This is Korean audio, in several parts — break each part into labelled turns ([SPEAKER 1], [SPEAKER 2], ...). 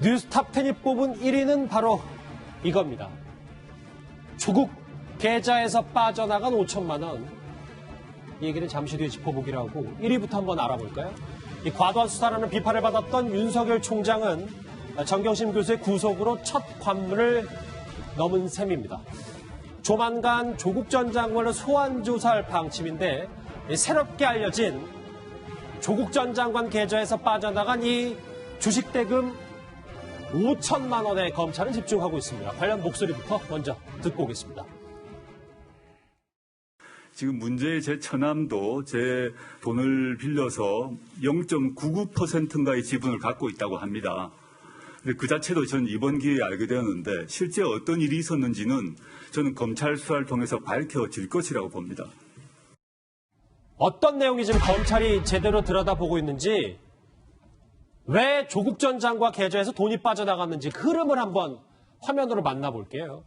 [SPEAKER 1] 뉴스탑10이 뽑은 1위는 바로 이겁니다. 조국 계좌에서 빠져나간 5천만 원. 이 얘기는 잠시 뒤에 짚어보기로 하고 1위부터 한번 알아볼까요? 이 과도한 수사라는 비판을 받았던 윤석열 총장은 정경심 교수의 구속으로 첫 관문을 넘은 셈입니다. 조만간 조국 전 장관을 소환 조사할 방침인데 새롭게 알려진 조국 전 장관 계좌에서 빠져나간 이 주식 대금 5천만 원에 검찰은 집중하고 있습니다. 관련 목소리부터 먼저 듣고 오겠습니다.
[SPEAKER 2] 지금 문제의 제 처남도 제 돈을 빌려서 0.99%인가의 지분을 갖고 있다고 합니다. 근데 그 자체도 저는 이번 기회에 알게 되었는데 실제 어떤 일이 있었는지는 저는 검찰 수사를 통해서 밝혀질 것이라고 봅니다.
[SPEAKER 1] 어떤 내용이 지금 검찰이 제대로 들여다보고 있는지, 왜 조국 전 장관 계좌에서 돈이 빠져나갔는지 그 흐름을 한번 화면으로 만나볼게요.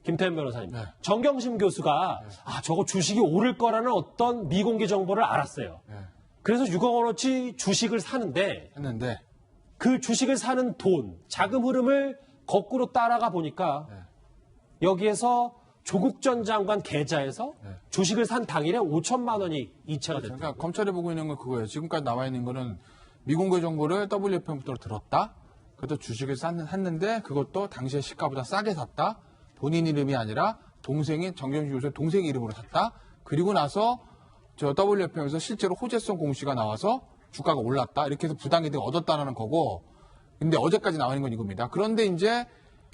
[SPEAKER 1] 김태현 변호사님. 네. 정경심 교수가 저거 주식이 오를 거라는 어떤 미공개 정보를 알았어요. 네. 그래서 6억 원어치 주식을 사는데 그 주식을 사는 돈, 자금 흐름을 거꾸로 따라가 보니까 여기에서 조국 전 장관 계좌에서 주식을 산 당일에 5천만 원이 이체가 됐다.
[SPEAKER 3] 그러니까 검찰이 보고 있는 건 그거예요. 지금까지 나와 있는 거는 미공개 정보를 WFM부터 들었다. 그래서 주식을 샀는데 그것도 당시에 시가보다 싸게 샀다. 본인 이름이 아니라 동생인 정경심 교수의 동생 이름으로 샀다. 그리고 나서 저 WFM에서 실제로 호재성 공시가 나와서 주가가 올랐다. 이렇게 해서 부당이득을 얻었다는 거고. 근데 어제까지 나와 있는 건 이겁니다. 그런데 이제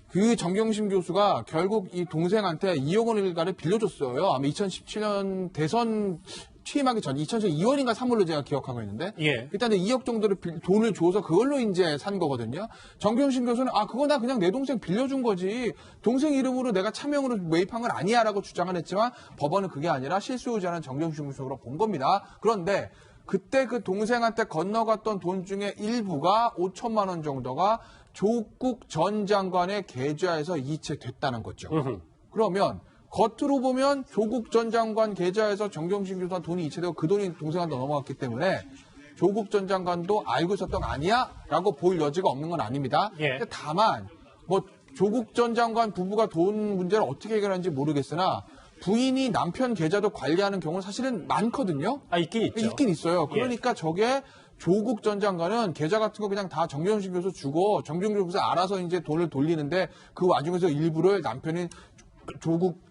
[SPEAKER 3] 그 정경심 교수가 결국 이 동생한테 2억 원을 빌려줬어요. 아마 2017년 대선 취임하기 전 2017년 2월인가 3월로 제가 기억하고 있는데 일단 2억 정도를 돈을 줘서 그걸로 이제 산 거거든요. 정경심 교수는 그거 나 그냥 내 동생 빌려준 거지 동생 이름으로 내가 차명으로 매입한 건 아니야라고 주장을 했지만 법원은 그게 아니라 실소유자는 정경심 교수로 본 겁니다. 그런데 그때 그 동생한테 건너갔던 돈 중에 일부가 5천만 원 정도가 조국 전 장관의 계좌에서 이체됐다는 거죠. 그러면 겉으로 보면 조국 전 장관 계좌에서 정경심 교수한 돈이 이체되고 그 돈이 동생한테 넘어갔기 때문에 조국 전 장관도 알고 있었던 거 아니야? 라고 보일 여지가 없는 건 아닙니다. 근데 다만 조국 전 장관 부부가 돈 문제를 어떻게 해결하는지 모르겠으나 부인이 남편 계좌도 관리하는 경우는 사실은 많거든요.
[SPEAKER 1] 있긴 있죠.
[SPEAKER 3] 있긴 있어요. 그러니까 저게 조국 전 장관은 계좌 같은 거 그냥 다 정경심 교수 주고 정경심 교수 알아서 이제 돈을 돌리는데 그 와중에서 일부를 남편이 조국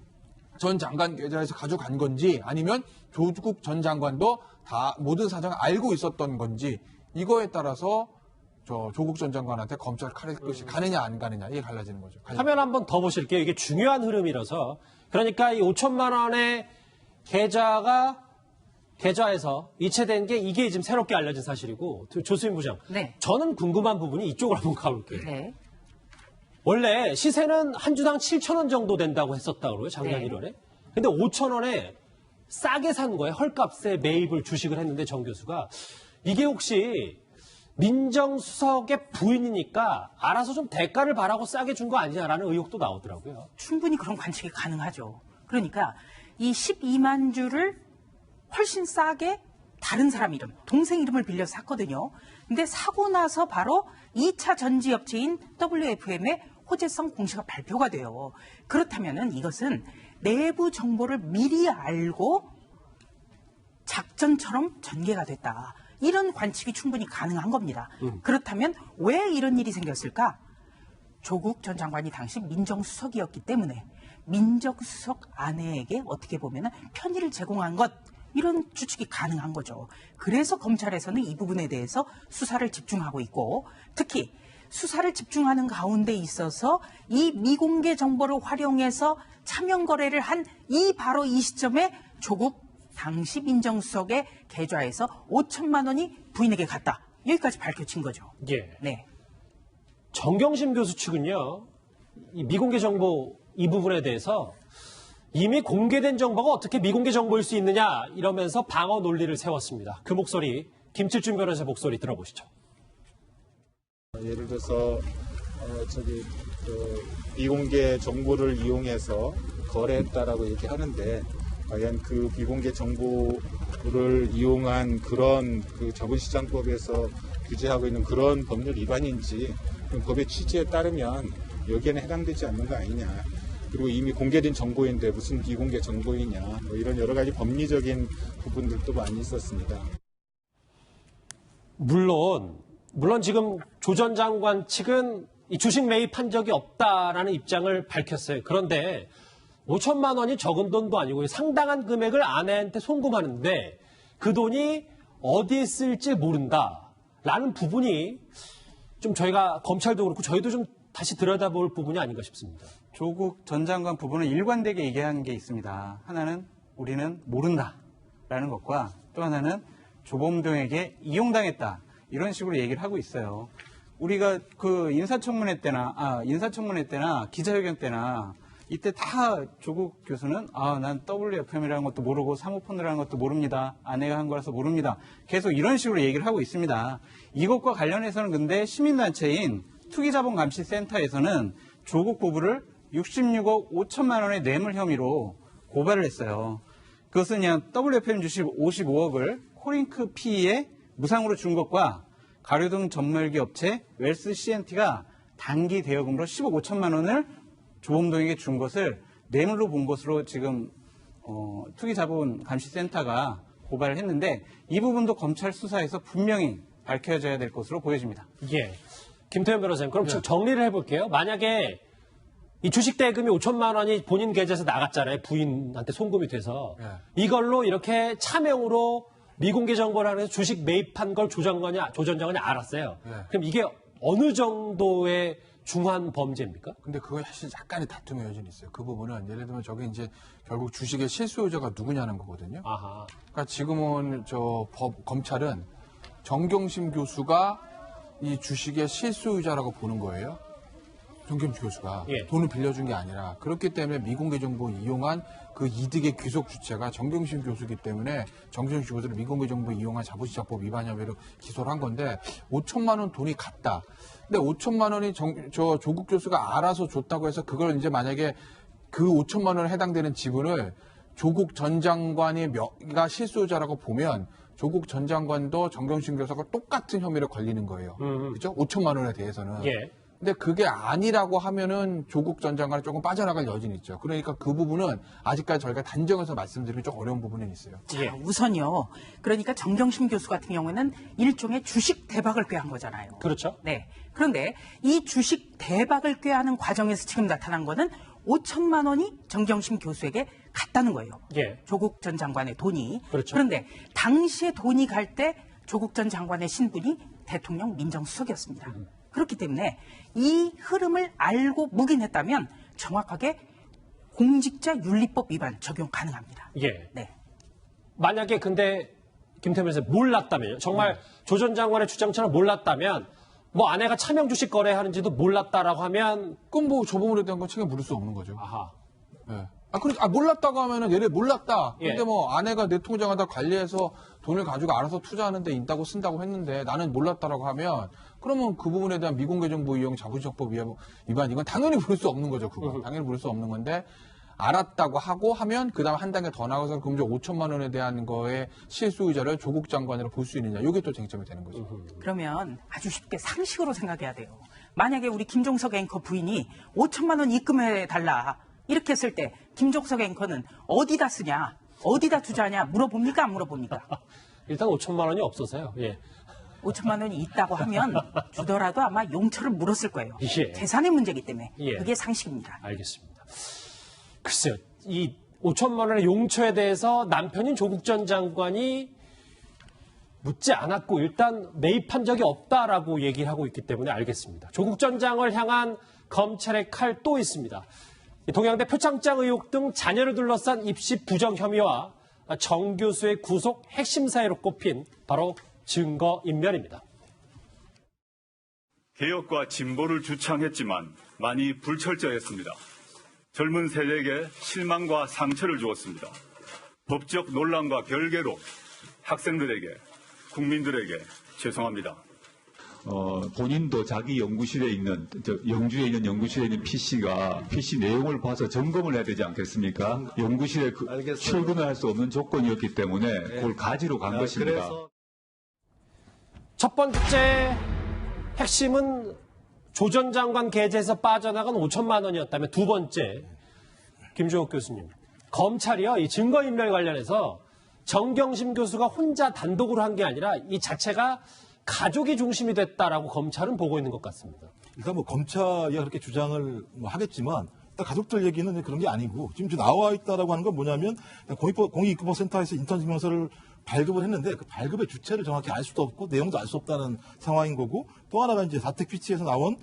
[SPEAKER 3] 전 장관 계좌에서 가져간 건지 아니면 조국 전 장관도 다 모든 사정을 알고 있었던 건지 이거에 따라서 조국 전 장관한테 검찰 칼을 것이 가느냐 안 가느냐 이게 갈라지는 거죠.
[SPEAKER 1] 화면 한번 더 보실게요. 이게 중요한 흐름이라서. 그러니까 이 5천만 원의 계좌에서 이체된 게 이게 지금 새롭게 알려진 사실이고, 조수인 부장. 저는 궁금한 부분이 이쪽으로 한번 가볼게요. 원래 시세는 한 주당 7천 원 정도 된다고 했었다고요, 작년 1월에. 근데 5천 원에 싸게 산 거예요. 헐값에 매입을 주식을 했는데 정 교수가. 이게 혹시 민정수석의 부인이니까 알아서 좀 대가를 바라고 싸게 준 거 아니냐라는 의혹도 나오더라고요.
[SPEAKER 4] 충분히 그런 관측이 가능하죠. 그러니까 이 12만 주를 훨씬 싸게 다른 사람 이름, 동생 이름을 빌려서 샀거든요. 근데 사고 나서 바로 2차 전지업체인 WFM의 호재성 공시가 발표가 돼요. 그렇다면은 이것은 내부 정보를 미리 알고 작전처럼 전개가 됐다. 이런 관측이 충분히 가능한 겁니다. 그렇다면 왜 이런 일이 생겼을까? 조국 전 장관이 당시 민정수석이었기 때문에 민정수석 아내에게 어떻게 보면 편의를 제공한 것, 이런 추측이 가능한 거죠. 그래서 검찰에서는 이 부분에 대해서 수사를 집중하고 있고, 특히 수사를 집중하는 가운데 있어서 이 미공개 정보를 활용해서 차명 거래를 한 바로 이 시점에 조국 당시 민정수석의 계좌에서 5천만 원이 부인에게 갔다. 여기까지 밝혀진 거죠.
[SPEAKER 1] 정경심 교수 측은요, 이 미공개 정보 이 부분에 대해서 이미 공개된 정보가 어떻게 미공개 정보일 수 있느냐 이러면서 방어 논리를 세웠습니다. 그 목소리, 김칠준 변호사의 목소리 들어보시죠.
[SPEAKER 5] 예를 들어서 비공개 정보를 이용해서 거래했다라고 얘기하는데 과연 그 비공개 정보를 이용한 그런 그 자본시장법에서 규제하고 있는 그런 법률 위반인지 법의 취지에 따르면 여기에는 해당되지 않는 거 아니냐. 그리고 이미 공개된 정보인데 무슨 비공개 정보이냐. 뭐 이런 여러 가지 법리적인 부분들도 많이 있었습니다.
[SPEAKER 1] 물론 지금 조 전 장관 측은 이 주식 매입한 적이 없다라는 입장을 밝혔어요. 그런데 5천만 원이 적은 돈도 아니고 상당한 금액을 아내한테 송금하는데 그 돈이 어디에 쓸지 모른다라는 부분이 좀 저희가 검찰도 그렇고 저희도 좀 다시 들여다볼 부분이 아닌가 싶습니다.
[SPEAKER 6] 조국 전 장관 부분은 일관되게 얘기한 게 있습니다. 하나는 우리는 모른다라는 것과 또 하나는 조범동에게 이용당했다. 이런 식으로 얘기를 하고 있어요. 우리가 그 인사청문회 때나 기자회견 때나 이때 다 조국 교수는 난 WFM이라는 것도 모르고 사모펀드라는 것도 모릅니다. 아내가 한 거라서 모릅니다. 계속 이런 식으로 얘기를 하고 있습니다. 이것과 관련해서는 근데 시민단체인 투기자본감시센터에서는 조국 부부를 66억 5천만 원의 뇌물 혐의로 고발을 했어요. 그것은 그냥 WFM 주식 55억을 코링크 PE에 무상으로 준 것과 가료등 전멸기 업체 웰스 CNT가 단기 대여금으로 10억 5천만 원을 조범동에게 준 것을 뇌물로 본 것으로 지금 투기자본감시센터가 고발을 했는데 이 부분도 검찰 수사에서 분명히 밝혀져야 될 것으로 보여집니다.
[SPEAKER 1] 예. 김태현 변호사님, 그럼 좀 정리를 해볼게요. 만약에 이 주식 대금이 5천만 원이 본인 계좌에서 나갔잖아요. 부인한테 송금이 돼서. 이걸로 이렇게 차명으로 미공개 정보를 하면서 주식 매입한 걸 조 전 장관이 알았어요. 그럼 이게 어느 정도의 중한 범죄입니까?
[SPEAKER 3] 근데 그거 사실 약간의 다툼의 여지는 있어요. 그 부분은 예를 들면 저게 이제 결국 주식의 실소유자가 누구냐는 거거든요.
[SPEAKER 1] 아하.
[SPEAKER 3] 그러니까 지금은 검찰은 정경심 교수가 이 주식의 실소유자라고 보는 거예요. 정경심 교수가
[SPEAKER 1] 예.
[SPEAKER 3] 돈을 빌려준 게 아니라 그렇기 때문에 미공개 정보 이용한 그 이득의 귀속 주체가 정경심 교수이기 때문에 정경심 교수를 미공개 정보 이용한 자본시장법 위반 혐의로 기소를 한 건데 5천만 원 돈이 갔다. 근데 5천만 원이 조국 교수가 알아서 줬다고 해서 그걸 이제 만약에 그 5천만 원에 해당되는 지분을 조국 전 장관이가 실소유자라고 보면 조국 전 장관도 정경심 교수가 똑같은 혐의로 걸리는 거예요. 그렇죠? 5천만 원에 대해서는.
[SPEAKER 1] 예.
[SPEAKER 3] 근데 그게 아니라고 하면은 조국 전 장관이 조금 빠져나갈 여지는 있죠. 그러니까 그 부분은 아직까지 저희가 단정해서 말씀드리기 좀 어려운 부분은 있어요.
[SPEAKER 1] 예.
[SPEAKER 4] 우선요. 그러니까 정경심 교수 같은 경우에는 일종의 주식 대박을 꾀한 거잖아요.
[SPEAKER 1] 그렇죠.
[SPEAKER 4] 네. 그런데 이 주식 대박을 꾀하는 과정에서 지금 나타난 거는 5천만 원이 정경심 교수에게 갔다는 거예요.
[SPEAKER 1] 예.
[SPEAKER 4] 조국 전 장관의 돈이.
[SPEAKER 1] 그렇죠.
[SPEAKER 4] 그런데 당시에 돈이 갈 때 조국 전 장관의 신분이 대통령 민정수석이었습니다. 그렇기 때문에 이 흐름을 알고 묵인했다면 정확하게 공직자윤리법 위반 적용 가능합니다.
[SPEAKER 1] 예.
[SPEAKER 4] 네.
[SPEAKER 1] 만약에 근데 김태현 변호사님 몰랐다면요. 정말 조 전 장관의 주장처럼 몰랐다면 뭐 아내가 차명 주식 거래하는지도 몰랐다라고 하면
[SPEAKER 3] 그럼 뭐 조범으로 대한 건 책임 물을 수 없는 거죠.
[SPEAKER 1] 아하.
[SPEAKER 3] 예. 몰랐다고 하면은 예를 몰랐다.
[SPEAKER 1] 예.
[SPEAKER 3] 근데 뭐 아내가 내 통장에다 관리해서 돈을 가지고 알아서 투자하는데 있다고 쓴다고 했는데 나는 몰랐다라고 하면 그러면 그 부분에 대한 미공개 정보 이용 자본시장법 위반 이건 당연히 부를 수 없는 거죠. 그건 당연히 부를 수 없는 건데 알았다고 하고 하면 그다음 한 단계 더 나가서 금전 5천만 원에 대한 거에 실소유자를 조국 장관으로 볼 수 있느냐. 이게 또 쟁점이 되는 거죠.
[SPEAKER 4] 그러면 아주 쉽게 상식으로 생각해야 돼요. 만약에 우리 김종석 앵커 부인이 5천만 원 입금해 달라 이렇게 했을 때 김종석 앵커는 어디다 쓰냐, 어디다 투자하냐 물어봅니까 안 물어봅니까?
[SPEAKER 1] 일단 5천만 원이 없어서요. 예.
[SPEAKER 4] 5천만 원이 있다고 하면 주더라도 아마 용처를 물었을 거예요.
[SPEAKER 1] 예.
[SPEAKER 4] 재산의 문제이기 때문에
[SPEAKER 1] 예.
[SPEAKER 4] 그게 상식입니다.
[SPEAKER 1] 알겠습니다. 글쎄요. 이 5천만 원의 용처에 대해서 남편인 조국 전 장관이 묻지 않았고 일단 매입한 적이 없다라고 얘기를 하고 있기 때문에 알겠습니다. 조국 전 장을 향한 검찰의 칼 또 있습니다. 동양대 표창장 의혹 등 자녀를 둘러싼 입시 부정 혐의와 정 교수의 구속 핵심 사유로 꼽힌 바로 증거인멸입니다.
[SPEAKER 2] 개혁과 진보를 주창했지만 많이 불철저했습니다. 젊은 세대에게 실망과 상처를 주었습니다. 법적 논란과 별개로 학생들에게, 국민들에게 죄송합니다.
[SPEAKER 7] 본인도 자기 연구실에 있는, 영주에 있는 연구실에 있는 PC 내용을 봐서 점검을 해야 되지 않겠습니까? 연구실에 출근을 할 수 없는 조건이었기 때문에 그걸 가지러 간 것입니다.
[SPEAKER 1] 첫 번째 핵심은 조 전 장관 계좌에서 빠져나간 5천만 원이었다면 두 번째, 김종욱 교수님, 검찰이요, 이 증거인멸 관련해서 정경심 교수가 혼자 단독으로 한 게 아니라 이 자체가 가족이 중심이 됐다라고 검찰은 보고 있는 것 같습니다.
[SPEAKER 8] 일단 뭐 검찰이 그렇게 주장을 뭐 하겠지만 일단 가족들 얘기는 그런 게 아니고 지금 나와 있다라고 하는 건 뭐냐면 공익인권센터에서 인턴 증명서를 발급을 했는데 그 발급의 주체를 정확히 알 수도 없고 내용도 알 수 없다는 상황인 거고 또 하나가 이제 사택 피치에서 나온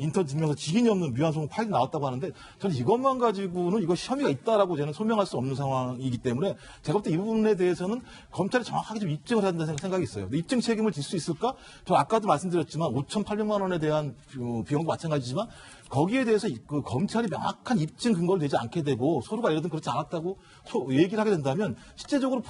[SPEAKER 8] 인턴 증명서 직인이 없는 미완성 파일이 나왔다고 하는데 저는 이것만 가지고는 이거 혐의가 있다라고 저는 소명할 수 없는 상황이기 때문에 제가 볼 때 이 부분에 대해서는 검찰이 정확하게 좀 입증을 해야 된다는 생각이 있어요. 입증 책임을 질 수 있을까? 저 아까도 말씀드렸지만 5,800만 원에 대한 비용도 마찬가지지만 거기에 대해서 그 검찰이 명확한 입증 근거를 내지 않게 되고 서로가 예를 들면 그렇지 않았다고 얘기를 하게 된다면 실제적으로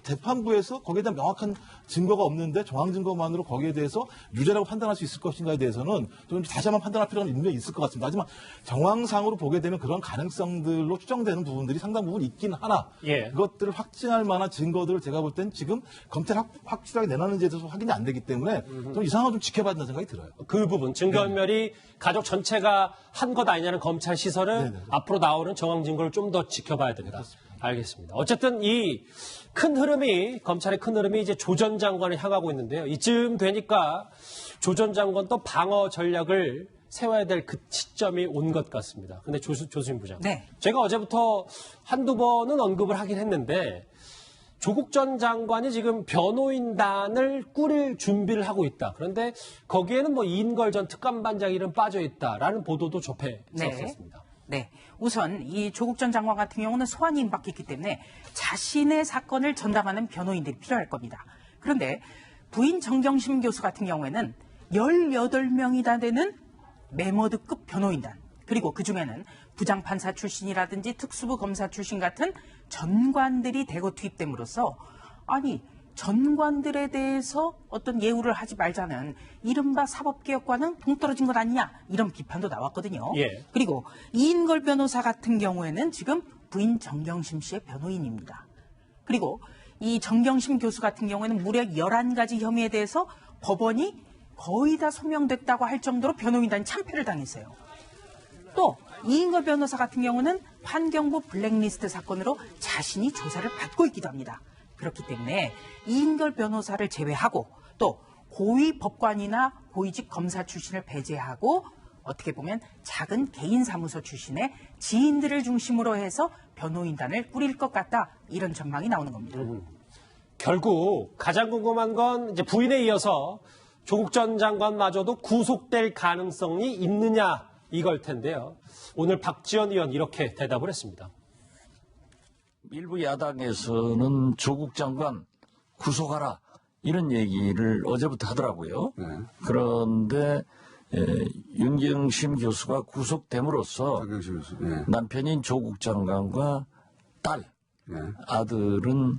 [SPEAKER 8] 재판부에서 거기에 대한 명확한 증거가 없는데 정황 증거만으로 거기에 대해서 유죄라고 판단할 수 있을 것인가에 대해서는 좀 다시 한번 판단할 필요가 분명히 있을 것 같습니다. 하지만 정황상으로 보게 되면 그런 가능성들로 추정되는 부분들이 상당 부분 있긴 하나 그것들을 확증할 만한 증거들을 제가 볼 땐 지금 검찰이 확실하게 내놨는지에 대해서 확인이 안 되기 때문에 좀 이상한 좀 지켜봐야 된다는 생각이 들어요.
[SPEAKER 1] 그 부분, 증거인멸이 가족 전체가 한 것 아니냐는 검찰 시설은 앞으로 나오는 정황 증거를 좀 더 지켜봐야 된다. 알겠습니다. 어쨌든 이 큰 흐름이, 검찰의 큰 흐름이 이제 조 전 장관을 향하고 있는데요. 이쯤 되니까 조 전 장관 또 방어 전략을 세워야 될 그 시점이 온 것 같습니다. 근데 조수진 부장.
[SPEAKER 4] 네.
[SPEAKER 1] 제가 어제부터 한두 번은 언급을 하긴 했는데 조국 전 장관이 지금 변호인단을 꾸릴 준비를 하고 있다. 그런데 거기에는 뭐 이인걸 전 특감반장 이름 빠져 있다라는 보도도 접했었습니다.
[SPEAKER 4] 네. 우선 이 조국 전 장관 같은 경우는 소환이 임박했기 때문에 자신의 사건을 전담하는 변호인들이 필요할 겁니다. 그런데 부인 정경심 교수 같은 경우에는 18명이나 되는 메머드급 변호인단, 그리고 그중에는 부장판사 출신이라든지 특수부 검사 출신 같은 전관들이 대거 투입됨으로써 아니 전관들에 대해서 어떤 예우를 하지 말자는 이른바 사법개혁과는 동떨어진 것 아니냐 이런 비판도 나왔거든요. 그리고 이인걸 변호사 같은 경우에는 지금 부인 정경심 씨의 변호인입니다. 그리고 이 정경심 교수 같은 경우에는 무려 11가지 혐의에 대해서 법원이 거의 다 소명됐다고 할 정도로 변호인단이 참패를 당했어요. 또 이인걸 변호사 같은 경우는 환경부 블랙리스트 사건으로 자신이 조사를 받고 있기도 합니다. 그렇기 때문에 이인걸 변호사를 제외하고 또 고위 법관이나 고위직 검사 출신을 배제하고 어떻게 보면 작은 개인 사무소 출신의 지인들을 중심으로 해서 변호인단을 꾸릴 것 같다. 이런 전망이 나오는 겁니다.
[SPEAKER 1] 결국 가장 궁금한 건 이제 부인에 이어서 조국 전 장관마저도 구속될 가능성이 있느냐 이걸 텐데요. 오늘 박지원 의원 이렇게 대답을 했습니다.
[SPEAKER 9] 일부 야당에서는 조국 장관 구속하라 이런 얘기를 어제부터 하더라고요. 그런데 윤경심 교수가 구속됨으로써 남편인 조국 장관과 딸, 아들은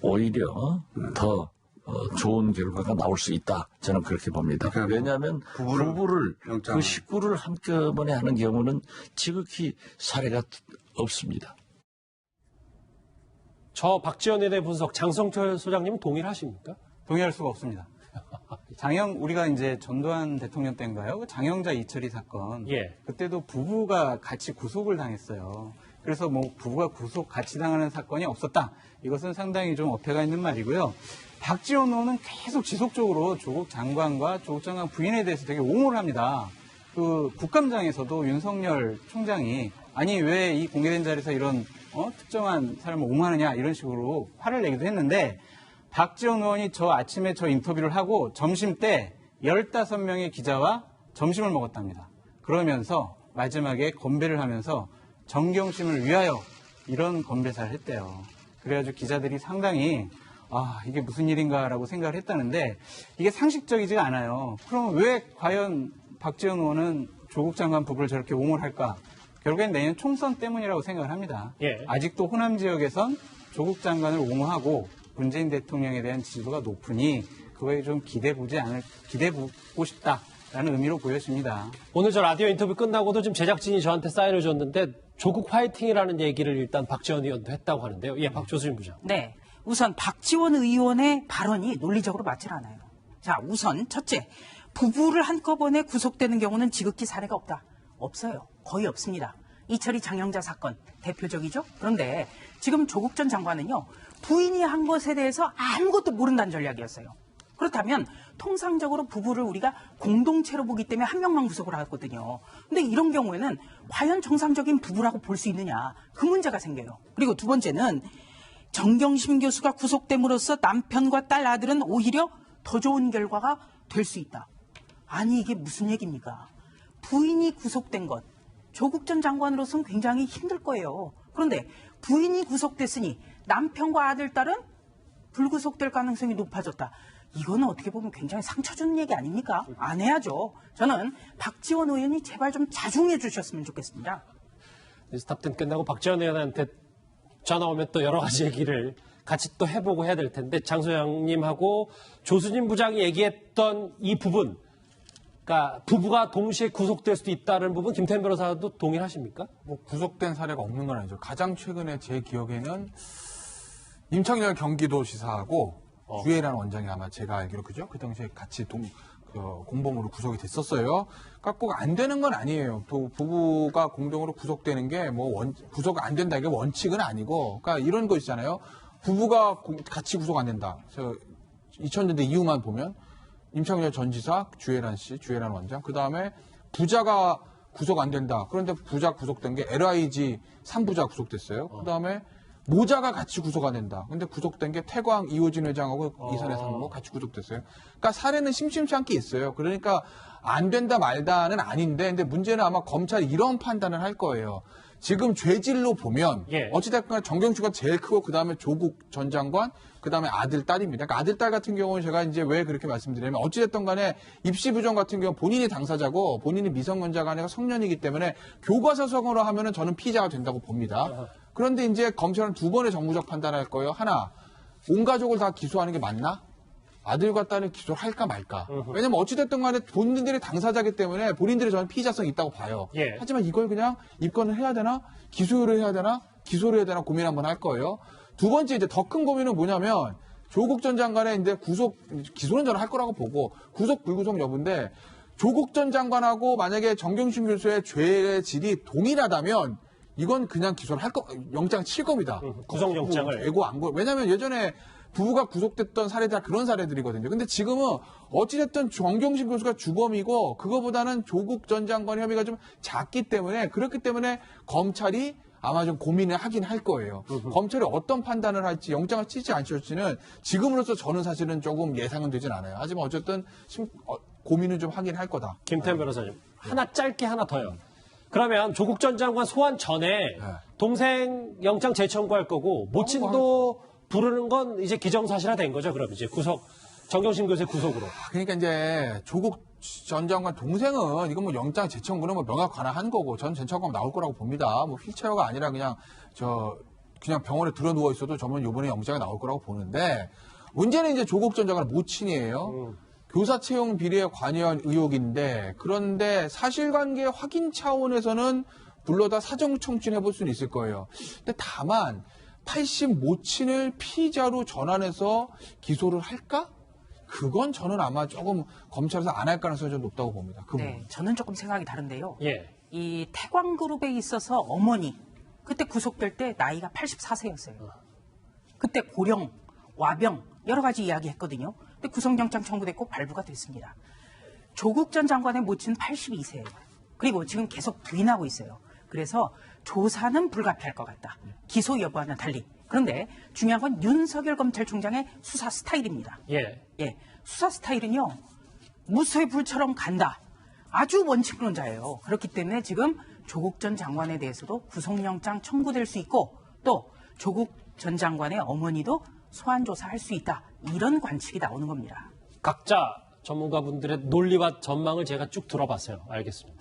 [SPEAKER 9] 오히려 더 좋은 결과가 나올 수 있다. 저는 그렇게 봅니다. 왜냐하면 부부를 그 식구를 한꺼번에 하는 경우는 지극히 사례가 없습니다.
[SPEAKER 1] 저 박지원에 대한 분석 장성철 소장님은 동의를 하십니까?
[SPEAKER 6] 동의할 수가 없습니다. 우리가 이제 전두환 대통령 때인가요? 장영자 이철이 사건. 그때도 부부가 같이 구속을 당했어요. 그래서 뭐 부부가 구속 같이 당하는 사건이 없었다. 이것은 상당히 좀 어폐가 있는 말이고요. 박지원 의원은 계속 지속적으로 조국 장관과 조국 장관 부인에 대해서 되게 옹호를 합니다. 그 국감장에서도 윤석열 총장이 아니 왜 이 공개된 자리에서 이런 특정한 사람을 옹호하느냐 이런 식으로 화를 내기도 했는데 박지원 의원이 아침에 인터뷰를 하고 점심 때 15명의 기자와 점심을 먹었답니다. 그러면서 마지막에 건배를 하면서 정경심을 위하여 이런 건배사를 했대요. 그래가지고 기자들이 상당히 이게 무슨 일인가라고 생각을 했다는데 이게 상식적이지가 않아요. 그럼 왜 과연 박지원 의원은 조국 장관 부부를 저렇게 옹호를 할까? 결국엔 내년 총선 때문이라고 생각을 합니다. 아직도 호남 지역에선 조국 장관을 옹호하고 문재인 대통령에 대한 지지도가 높으니 그거에 좀 기대보고 싶다라는 의미로 보여집니다.
[SPEAKER 1] 오늘 저 라디오 인터뷰 끝나고도 지금 제작진이 저한테 사인을 줬는데 조국 화이팅이라는 얘기를 일단 박지원 의원도 했다고 하는데요. 박조수진 부장.
[SPEAKER 4] 네. 우선 박지원 의원의 발언이 논리적으로 맞질 않아요. 자, 우선 첫째, 부부를 한꺼번에 구속되는 경우는 지극히 사례가 없다. 없어요. 거의 없습니다. 이철이 장영자 사건 대표적이죠. 그런데 지금 조국 전 장관은요. 부인이 한 것에 대해서 아무것도 모른다는 전략이었어요. 그렇다면 통상적으로 부부를 우리가 공동체로 보기 때문에 한 명만 구속을 하거든요. 근데 이런 경우에는 과연 정상적인 부부라고 볼 수 있느냐. 그 문제가 생겨요. 그리고 두 번째는 정경심 교수가 구속됨으로써 남편과 딸 아들은 오히려 더 좋은 결과가 될 수 있다. 아니 이게 무슨 얘기입니까? 부인이 구속된 것 조국 전 장관으로서는 굉장히 힘들 거예요. 그런데 부인이 구속됐으니 남편과 아들, 딸은 불구속될 가능성이 높아졌다. 이거는 어떻게 보면 굉장히 상처 주는 얘기 아닙니까? 안 해야죠. 저는 박지원 의원이 제발 좀 자중해 주셨으면 좋겠습니다.
[SPEAKER 1] 스탑10 끝나고 박지원 의원한테 전화 오면 또 여러 가지 얘기를 같이 또 해보고 해야 될 텐데 장 소장님하고 조수진 부장이 얘기했던 이 부분, 그러니까 부부가 동시에 구속될 수도 있다는 부분 김태현 변호사도 동의하십니까?
[SPEAKER 3] 뭐 구속된 사례가 없는 건 아니죠. 가장 최근에 제 기억에는 임창열 경기도지사하고 주혜란 원장이 아마 제가 알기로 그죠? 그 당시에 같이 공범으로 구속이 됐었어요. 그러니까 꼭 안 되는 건 아니에요. 또 부부가 공동으로 구속되는 게 뭐 구속 안 된다 이게 원칙은 아니고, 그러니까 이런 거 있잖아요. 부부가 같이 구속 안 된다. 2000년대 이후만 보면 임창열 전 지사, 주혜란 씨, 주혜란 원장, 그 다음에 부자가 구속 안 된다. 그런데 부자 구속된 게 LIG 3부자 구속됐어요. 그 다음에 모자가 같이 구속 안 된다. 근데 구속된 게 태광 이호진 회장하고 이선혜 상무 같이 구속됐어요. 그러니까 사례는 심심치 않게 있어요. 그러니까 안 된다 말다는 아닌데, 근데 문제는 아마 검찰이 이런 판단을 할 거예요. 지금 죄질로 보면 어찌됐건 정경주가 제일 크고 그 다음에 조국 전 장관, 그 다음에 아들, 딸입니다. 그러니까 아들, 딸 같은 경우는 제가 이제 왜 그렇게 말씀드리냐면 어찌됐든 간에 입시 부정 같은 경우 본인이 당사자고 본인이 미성년자가 아니라 성년이기 때문에 교과서성으로 하면은 저는 피의자가 된다고 봅니다. 그런데 이제 검찰은 두 번의 정무적 판단을 할 거예요. 하나, 온 가족을 다 기소하는 게 맞나? 아들과 딸을 기소를 할까 말까. 왜냐면 어찌됐든 간에 본인들이 당사자기 때문에 본인들이 저는 피의자성이 있다고 봐요. 하지만 이걸 그냥 입건을 해야 되나? 기소를 해야 되나? 기소를 해야 되나? 고민 한번 할 거예요. 두 번째 이제 더 큰 고민은 뭐냐면 조국 전 장관의 이제 기소는 저는 할 거라고 보고 구속 불구속 여부인데, 조국 전 장관하고 만약에 정경심 교수의 죄의 질이 동일하다면 이건 그냥 기소를 영장 칠 겁니다.
[SPEAKER 1] 구속영장을.
[SPEAKER 3] 되고 안 거. 왜냐면 예전에 부부가 구속됐던 사례들 그런 사례들이거든요. 근데 지금은 어찌됐든 정경심 교수가 주범이고 그거보다는 조국 전 장관 혐의가 좀 작기 때문에, 그렇기 때문에 검찰이 아마 좀 고민을 하긴 할 거예요. 검찰이 어떤 판단을 할지, 영장을 칠지 안 칠지는 지금으로서 저는 사실은 조금 예상은 되진 않아요. 하지만 어쨌든 고민은 좀 하긴 할 거다.
[SPEAKER 1] 김태현 변호사님, 하나 짧게 하나 더요. 그러면 조국 전 장관 소환 전에 동생 영장 재청구할 거고 모친도 부르는 건 이제 기정사실화 된 거죠. 그럼 이제 정경심 교수의 구속으로.
[SPEAKER 3] 그러니까 이제 조국 전 장관 동생은 이건 뭐 영장 재청구는 뭐 명확 관할한 거고 전 재청구가 나올 거라고 봅니다. 뭐 휠체어가 아니라 그냥 병원에 들어 누워 있어도 저는 이번에 영장이 나올 거라고 보는데, 문제는 이제 조국 전 장관 모친이에요. 교사 채용 비리에 관여한 의혹인데, 그런데 사실관계 확인 차원에서는 불러다 사정 청취해 볼 수는 있을 거예요. 근데 다만 80 모친을 피의자로 전환해서 기소를 할까? 그건 저는 아마 조금 검찰에서 안 할 가능성이 좀 높다고 봅니다.
[SPEAKER 4] 네, 저는 조금 생각이 다른데요.
[SPEAKER 1] 예.
[SPEAKER 4] 이 태광그룹에 있어서 어머니, 그때 구속될 때 나이가 84세였어요. 그때 고령, 와병 여러 가지 이야기했거든요. 근데 구속영장 청구됐고 발부가 됐습니다. 조국 전 장관의 모친은 82세예요. 그리고 지금 계속 부인하고 있어요. 그래서 조사는 불가피할 것 같다. 기소 여부와는 달리. 그런데 중요한 건 윤석열 검찰총장의 수사 스타일입니다.
[SPEAKER 1] 예.
[SPEAKER 4] 수사 스타일은요, 무쇠 불처럼 간다. 아주 원칙론자예요. 그렇기 때문에 지금 조국 전 장관에 대해서도 구속영장 청구될 수 있고, 또 조국 전 장관의 어머니도 소환 조사할 수 있다. 이런 관측이 나오는 겁니다.
[SPEAKER 1] 각자 전문가분들의 논리와 전망을 제가 쭉 들어봤어요. 알겠습니다.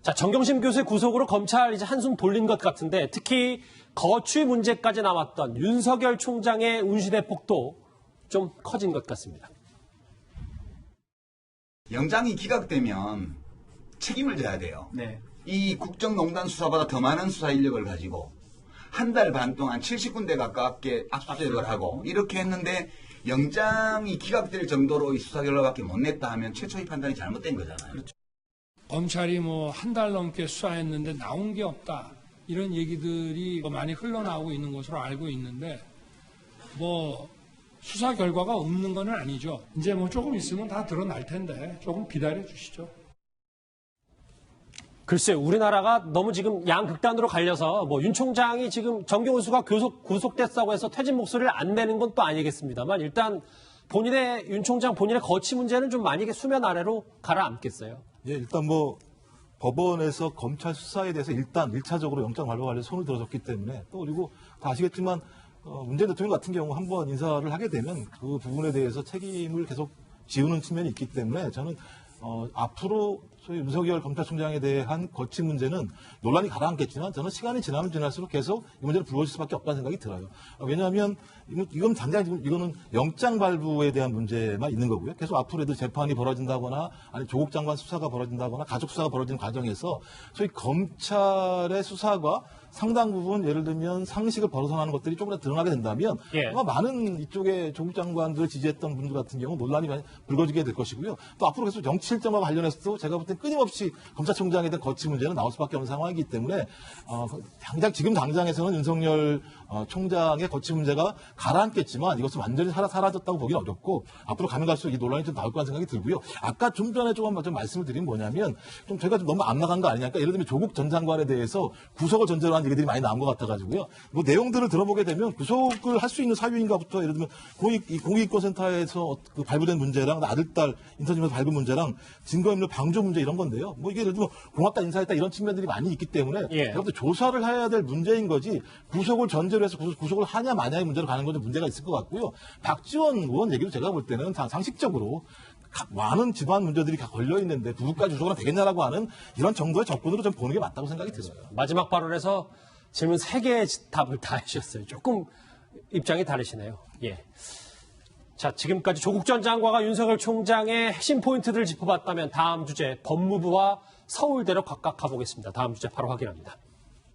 [SPEAKER 1] 자, 정경심 교수의 구속으로 검찰 이제 한숨 돌린 것 같은데, 특히 거취 문제까지 나왔던 윤석열 총장의 운시대폭도 좀 커진 것 같습니다.
[SPEAKER 10] 영장이 기각되면 책임을 져야 돼요.
[SPEAKER 6] 네.
[SPEAKER 10] 이 국정농단 수사보다 더 많은 수사 인력을 가지고 한 달 반 동안 70군데 가깝게 압수수색을 하고 이렇게 했는데 영장이 기각될 정도로 이 수사 결과밖에 못 냈다 하면 최초의 판단이 잘못된 거잖아요. 그렇죠.
[SPEAKER 11] 검찰이 뭐 한 달 넘게 수사했는데 나온 게 없다. 이런 얘기들이 많이 흘러나오고 있는 것으로 알고 있는데 뭐 수사 결과가 없는 건 아니죠. 이제 뭐 조금 있으면 다 드러날 텐데 조금 기다려 주시죠.
[SPEAKER 1] 글쎄, 우리나라가 너무 지금 양극단으로 갈려서 뭐 윤 총장이 지금 정경훈수가 구속됐다고 해서 퇴진 목소리를 안 내는 건 또 아니겠습니다만 일단 윤 총장 본인의 거취 문제는 좀 많이 수면 아래로 가라앉겠어요.
[SPEAKER 8] 예, 일단 뭐 법원에서 검찰 수사에 대해서 일단 1차적으로 영장 발부 관련 손을 들어줬기 때문에 또 그리고 다 아시겠지만 문재인 대통령 같은 경우 한번 인사를 하게 되면 그 부분에 대해서 책임을 계속 지우는 측면이 있기 때문에 저는 앞으로 소위 윤석열 검찰총장에 대한 거취 문제는 논란이 가라앉겠지만 저는 시간이 지나면 지날수록 계속 이 문제를 불거질 수밖에 없다는 생각이 들어요. 왜냐하면 이건 당장 지금 이거는 영장 발부에 대한 문제만 있는 거고요. 계속 앞으로 애들 재판이 벌어진다거나 아니 조국 장관 수사가 벌어진다거나 가족 수사가 벌어지는 과정에서 소위 검찰의 수사가 상당 부분 예를 들면 상식을 벗어나는 것들이 조금이라도 드러나게 된다면 아마 많은 이쪽에 조국 장관들 지지했던 분들 같은 경우 논란이 많이 불거지게 될 것이고요. 또 앞으로 계속 정치 실정과 관련해서도 제가 볼 때 끊임없이 검찰총장에 대한 거취 문제는 나올 수밖에 없는 상황이기 때문에 지금 당장에서는 윤석열 총장의 거취 문제가 가라앉겠지만 이것은 완전히 사라졌다고 보기는 어렵고 앞으로 가면 갈수록 이 논란이 좀 나올 거라는 생각이 들고요. 아까 좀 전에 좀 말씀을 드린 뭐냐면 좀 제가 좀 너무 안 나간 거 아니냐. 그러니까 예를 들면 조국 전 장관에 대해서 구속을 전제로 한 얘기들이 많이 나온 것 같아가지고요. 뭐 내용들을 들어보게 되면 구속을 할 수 있는 사유인가부터 예를 들면 공익인권센터에서 그 발부된 문제랑 아들, 딸 인터넷에서 발부 문제랑 증거인멸 방조 문제 이런 건데요. 뭐 이게 예를 들면 고맙다 인사했다 이런 측면들이 많이 있기 때문에 이것도 조사를 해야 될 문제인 거지 구속을 전제로 해서 구속을 하냐 마냐의 문제로 가는 건 문제가 있을 것 같고요. 박지원 의원 얘기도 제가 볼 때는 상식적으로 많은 집안 문제들이 다 걸려 있는데 누구까지 구속은 되겠냐라고 하는 이런 정도의 접근으로 좀 보는 게 맞다고 생각이 들어요.
[SPEAKER 1] 마지막 발언에서 질문 3개의 답을 다 해주셨어요. 조금 입장이 다르시네요. 예. 자, 지금까지 조국 전 장관과 윤석열 총장의 핵심 포인트들을 짚어봤다면 다음 주제 법무부와 서울대로 각각 가보겠습니다. 다음 주제 바로 확인합니다.